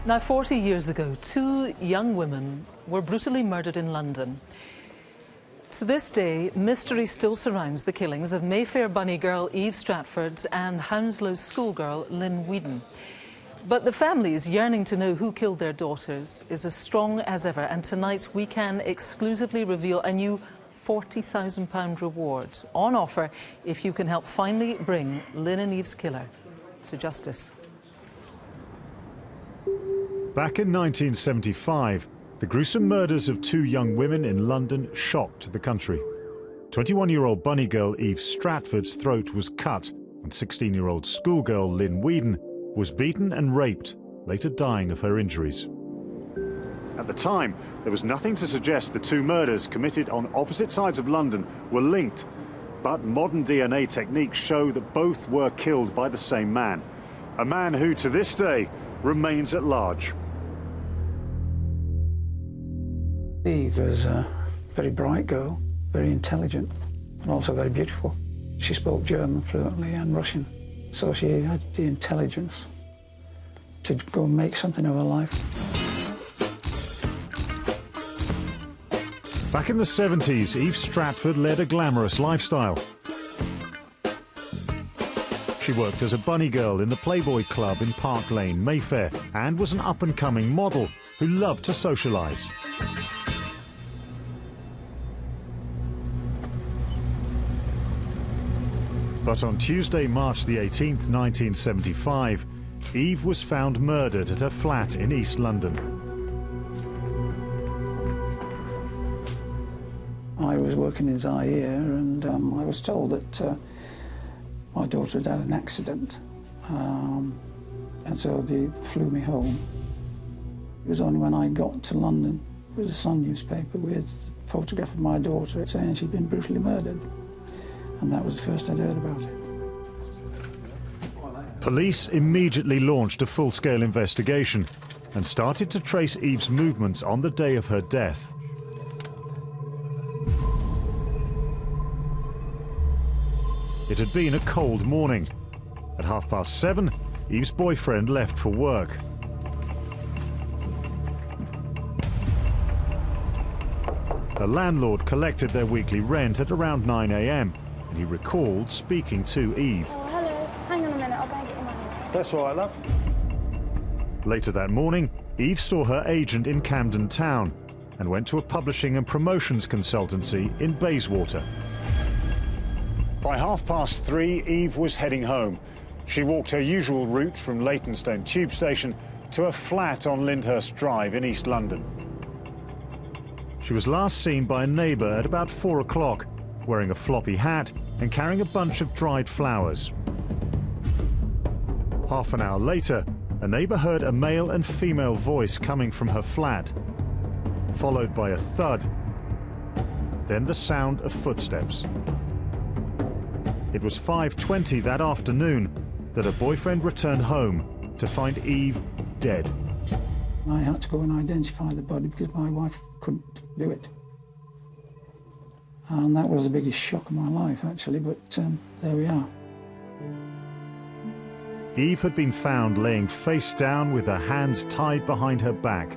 Now, 40 years ago, two young women were brutally murdered in London. To this day, mystery still surrounds the killings of Mayfair bunny girl Eve Stratford and Hounslow schoolgirl Lynne Weedon. But the families yearning to know who killed their daughters is as strong as ever, and tonight we can exclusively reveal a new £40,000 reward on offer if you can help finally bring Lynne and Eve's killer to justice. Back in 1975, the gruesome murders of two young women in London shocked the country. 21-year-old bunny girl Eve Stratford's throat was cut, and 16-year-old schoolgirl Lynne Weedon was beaten and raped, later dying of her injuries. At the time, there was nothing to suggest the two murders committed on opposite sides of London were linked. But modern DNA techniques show that both were killed by the same man. A man who, to this day, remains at large. Eve was a very bright girl, very intelligent, and also very beautiful. She spoke German fluently and Russian, so she had the intelligence to go and make something of her life. Back in the 70s, Eve Stratford led a glamorous lifestyle. She worked as a bunny girl in the Playboy Club in Park Lane, Mayfair, and was an up-and-coming model who loved to socialise. But on Tuesday, March the 18th, 1975, Eve was found murdered at her flat in East London. I was working in Zaire, and I was told that my daughter had had an accident, and so they flew me home. It was only when I got to London, it was a Sun newspaper with a photograph of my daughter saying she'd been brutally murdered. And that was the first I'd heard about it. Police immediately launched a full-scale investigation and started to trace Eve's movements on the day of her death. It had been a cold morning. At 7:30, Eve's boyfriend left for work. The landlord collected their weekly rent at around 9 a.m. and he recalled speaking to Eve. Oh, hello. Hang on a minute, I'll go and get your money. That's all right, love. Later that morning, Eve saw her agent in Camden Town and went to a publishing and promotions consultancy in Bayswater. By 3:30, Eve was heading home. She walked her usual route from Leytonstone Tube Station to a flat on Lyndhurst Drive in East London. She was last seen by a neighbour at about 4 o'clock, wearing a floppy hat and carrying a bunch of dried flowers. Half an hour later, a neighbour heard a male and female voice coming from her flat, followed by a thud, then the sound of footsteps. It was 5:20 that afternoon that her boyfriend returned home to find Eve dead. I had to go and identify the body because my wife couldn't do it. And that was the biggest shock of my life, actually, but there we are. Eve had been found laying face down with her hands tied behind her back.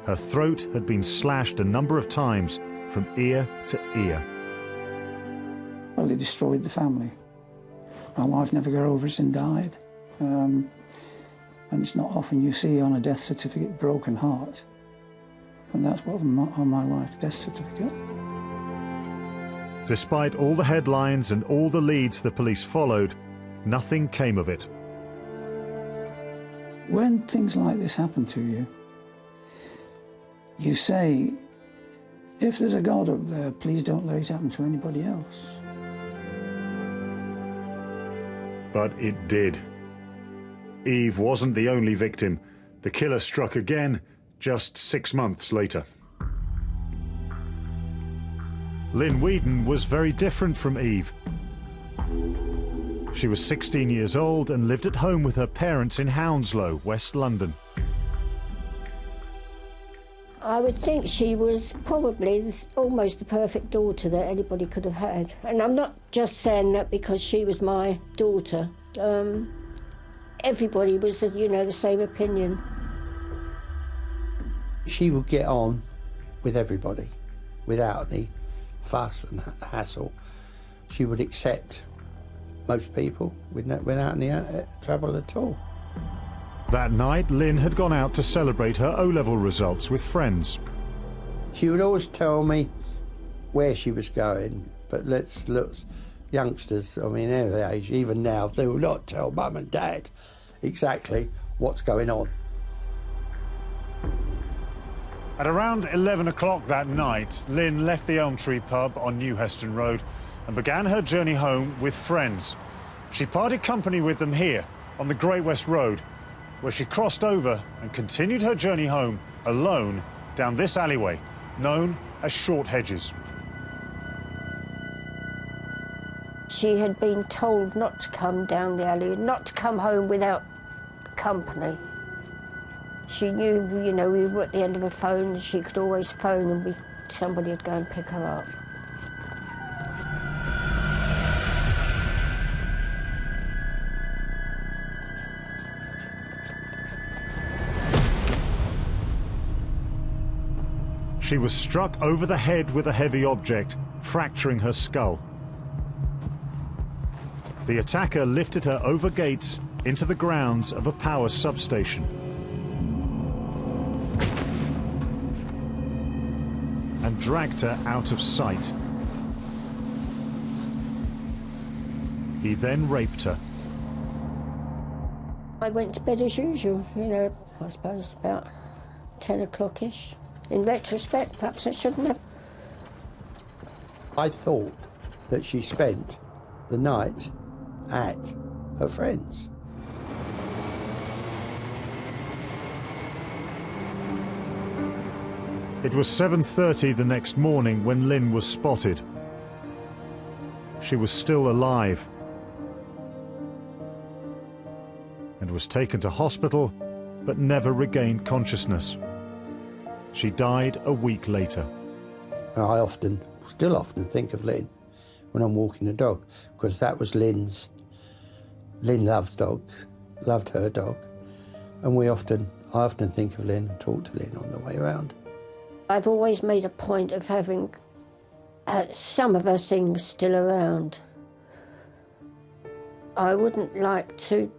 Her throat had been slashed a number of times from ear to ear. Well, it destroyed the family. My wife never got over it and died. And it's not often you see on a death certificate broken heart. And that's what on my wife's death certificate. Despite all the headlines and all the leads the police followed, nothing came of it. When things like this happen to you, you say, if there's a God up there, please don't let it happen to anybody else. But it did. Eve wasn't the only victim. The killer struck again just 6 months later. Lynne Weedon was very different from Eve. She was 16 years old and lived at home with her parents in Hounslow, West London. I would think she was probably almost the perfect daughter that anybody could have had. And I'm not just saying that because she was my daughter. everybody was, you know, the same opinion. She would get on with everybody without any fuss and hassle. She would accept most people without any trouble at all. That night, Lynne had gone out to celebrate her O-level results with friends. She would always tell me where she was going, but let's look, youngsters, I mean, their age, even now, they will not tell mum and dad exactly what's going on. At around 11 o'clock that night, Lynne left the Elm Tree pub on New Heston Road and began her journey home with friends. She parted company with them here on the Great West Road, where she crossed over and continued her journey home alone down this alleyway, known as Short Hedges. She had been told not to come down the alley, not to come home without company. She knew, you know, we were at the end of a phone, she could always phone and somebody would go and pick her up. She was struck over the head with a heavy object, fracturing her skull. The attacker lifted her over gates into the grounds of a power substation. And dragged her out of sight. He then raped her. I went to bed as usual, you know, I suppose about 10 o'clock-ish. In retrospect, perhaps I shouldn't have. I thought that she spent the night at her friend's. It was 7:30 the next morning when Lynne was spotted. She was still alive and was taken to hospital but never regained consciousness. She died a week later. I still often think of Lynne when I'm walking the dog, because that was Lynne's. Lynne loves dogs, loved her dog, and I often think of Lynne and talk to Lynne on the way around. I've always made a point of having some of her things still around. I wouldn't like to,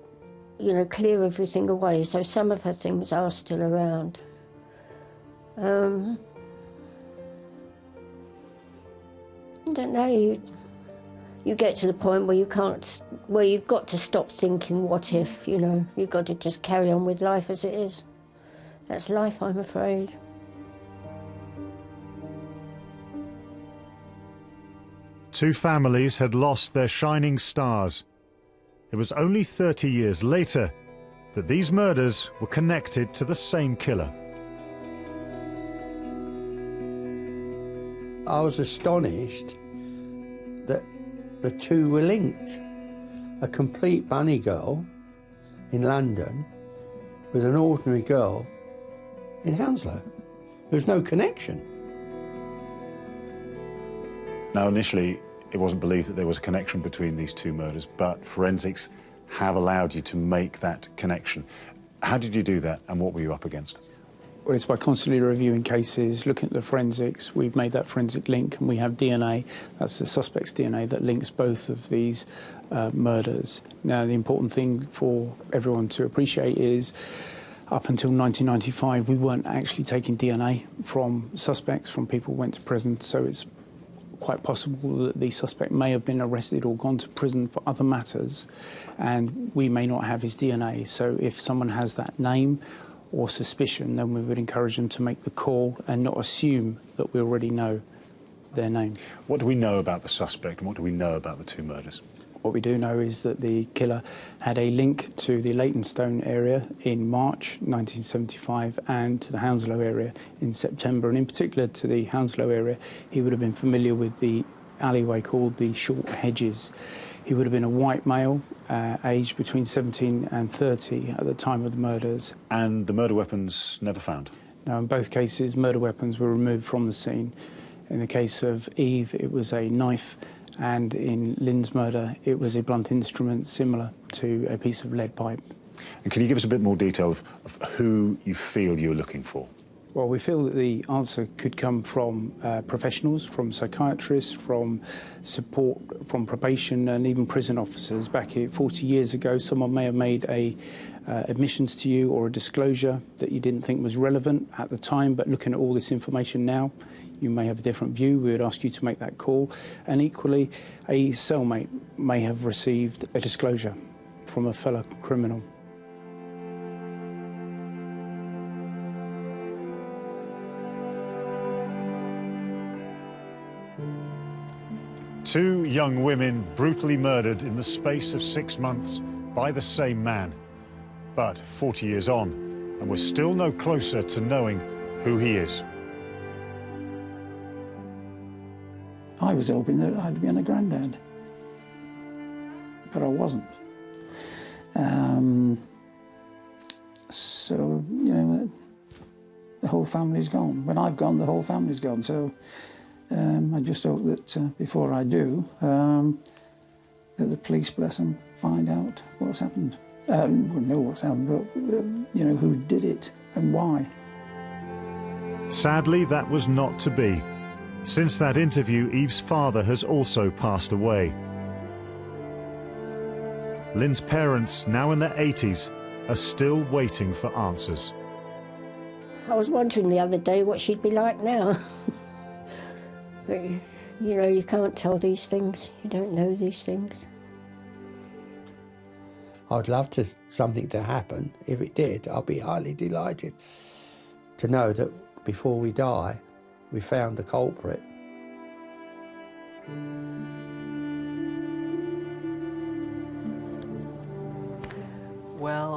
you know, clear everything away, so some of her things are still around. I don't know, you get to the point where where you've got to stop thinking what if, you know, you've got to just carry on with life as it is. That's life, I'm afraid. Two families had lost their shining stars. It was only 30 years later that these murders were connected to the same killer. I was astonished that the two were linked. A complete bunny girl in London with an ordinary girl in Hounslow. There was no connection. Now, initially, it wasn't believed that there was a connection between these two murders, but forensics have allowed you to make that connection. How did you do that, and what were you up against? Well, it's by constantly reviewing cases, looking at the forensics. We've made that forensic link, and we have DNA, that's the suspect's DNA, that links both of these murders. Now, the important thing for everyone to appreciate is, up until 1995, we weren't actually taking DNA from suspects, from people who went to prison, so it's quite possible that the suspect may have been arrested or gone to prison for other matters, and we may not have his DNA. So if someone has that name or suspicion, then we would encourage them to make the call and not assume that we already know their name. What do we know about the suspect, and what do we know about the two murders? What we do know is that the killer had a link to the Leytonstone area in March 1975 and to the Hounslow area in September, and in particular to the Hounslow area. He would have been familiar with the alleyway called the Short Hedges. He would have been a white male, aged between 17 and 30 at the time of the murders. And the murder weapons never found? Now, in both cases, murder weapons were removed from the scene. In the case of Eve, it was a knife, and in Lynne's murder, it was a blunt instrument similar to a piece of lead pipe. And can you give us a bit more detail of who you feel you're looking for? Well, we feel that the answer could come from professionals, from psychiatrists, from support, from probation and even prison officers. Back 40 years ago, someone may have made admissions to you or a disclosure that you didn't think was relevant at the time, but looking at all this information now, you may have a different view. We would ask you to make that call. And equally, a cellmate may have received a disclosure from a fellow criminal. Two young women brutally murdered in the space of 6 months by the same man. But 40 years on, and we're still no closer to knowing who he is. I was hoping that I'd been a granddad, but I wasn't. So, you know, the whole family's gone. When I've gone, the whole family's gone. So I just hope that before I do, that the police, bless them, find out what's happened. We'll know what's happened, but, you know, who did it and why. Sadly, that was not to be. Since that interview, Eve's father has also passed away. Lynne's parents, now in their 80s, are still waiting for answers. I was wondering the other day what she'd be like now. But, you know, you can't tell these things. You don't know these things. I'd love something to happen. If it did, I'd be highly delighted to know that before we die, we found the culprit. Well,